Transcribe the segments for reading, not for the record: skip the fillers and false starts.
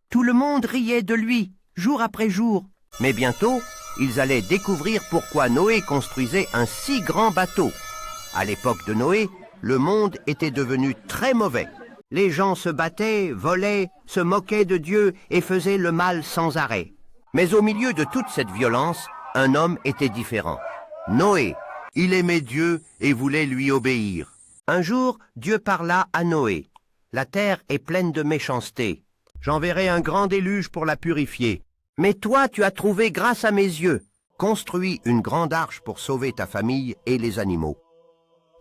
Tout le monde riait de lui, jour après jour. Mais bientôt, ils allaient découvrir pourquoi Noé construisait un si grand bateau. À l'époque de Noé, le monde était devenu très mauvais. Les gens se battaient, volaient, se moquaient de Dieu et faisaient le mal sans arrêt. Mais au milieu de toute cette violence, un homme était différent. Noé. Il aimait Dieu et voulait lui obéir. Un jour, Dieu parla à Noé. « La terre est pleine de méchanceté. J'enverrai un grand déluge pour la purifier. Mais toi, tu as trouvé grâce à mes yeux. Construis une grande arche pour sauver ta famille et les animaux. »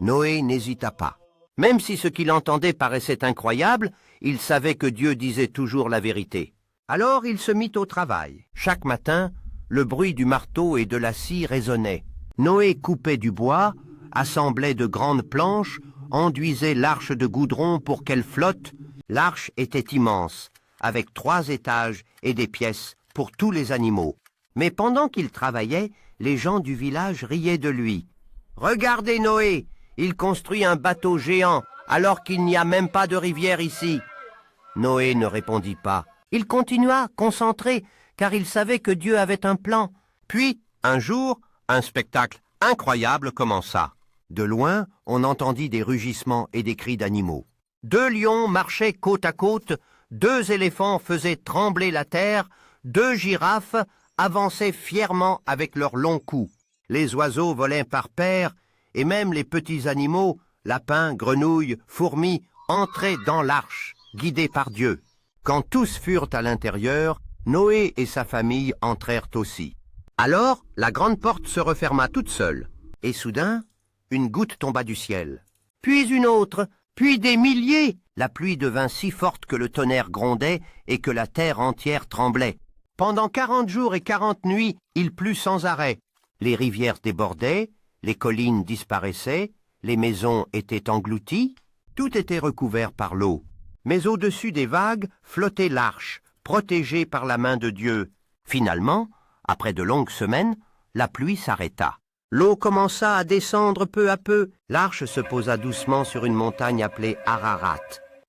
Noé n'hésita pas. Même si ce qu'il entendait paraissait incroyable, il savait que Dieu disait toujours la vérité. Alors il se mit au travail. Chaque matin, le bruit du marteau et de la scie résonnait. Noé coupait du bois, assemblait de grandes planches, enduisait l'arche de goudron pour qu'elle flotte. L'arche était immense, avec 3 étages et des pièces pour tous les animaux. Mais pendant qu'il travaillait, les gens du village riaient de lui. « Regardez Noé, il construit un bateau géant alors qu'il n'y a même pas de rivière ici. » Noé ne répondit pas. Il continua, concentré, car il savait que Dieu avait un plan. Puis, un jour, un spectacle incroyable commença. De loin, on entendit des rugissements et des cris d'animaux. 2 lions marchaient côte à côte, 2 éléphants faisaient trembler la terre, 2 girafes avançaient fièrement avec leurs longs coups. Les oiseaux volaient par paires, et même les petits animaux, lapins, grenouilles, fourmis, entraient dans l'arche, guidés par Dieu. Quand tous furent à l'intérieur, Noé et sa famille entrèrent aussi. Alors, la grande porte se referma toute seule, et soudain, une goutte tomba du ciel. Puis une autre, puis des milliers. La pluie devint si forte que le tonnerre grondait et que la terre entière tremblait. Pendant 40 jours et 40 nuits, il plut sans arrêt. Les rivières débordaient, les collines disparaissaient, les maisons étaient englouties, tout était recouvert par l'eau. Mais au-dessus des vagues flottait l'arche, protégée par la main de Dieu. Finalement, après de longues semaines, la pluie s'arrêta. L'eau commença à descendre peu à peu. L'arche se posa doucement sur une montagne appelée Ararat.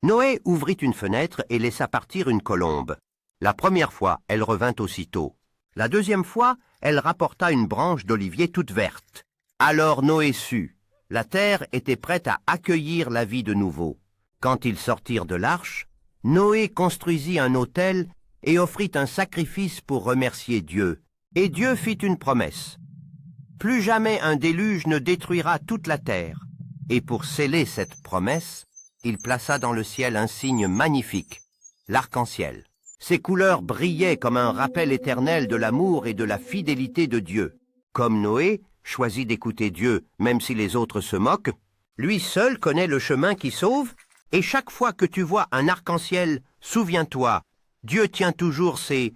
Noé ouvrit une fenêtre et laissa partir une colombe. La première fois, elle revint aussitôt. La deuxième fois, elle rapporta une branche d'olivier toute verte. Alors Noé sut. La terre était prête à accueillir la vie de nouveau. Quand ils sortirent de l'arche, Noé construisit un autel et offrit un sacrifice pour remercier Dieu. Et Dieu fit une promesse. Plus jamais un déluge ne détruira toute la terre. Et pour sceller cette promesse, il plaça dans le ciel un signe magnifique, l'arc-en-ciel. Ses couleurs brillaient comme un rappel éternel de l'amour et de la fidélité de Dieu. Comme Noé choisit d'écouter Dieu, même si les autres se moquent, lui seul connaît le chemin qui sauve, et chaque fois que tu vois un arc-en-ciel, souviens-toi, Dieu tient toujours ses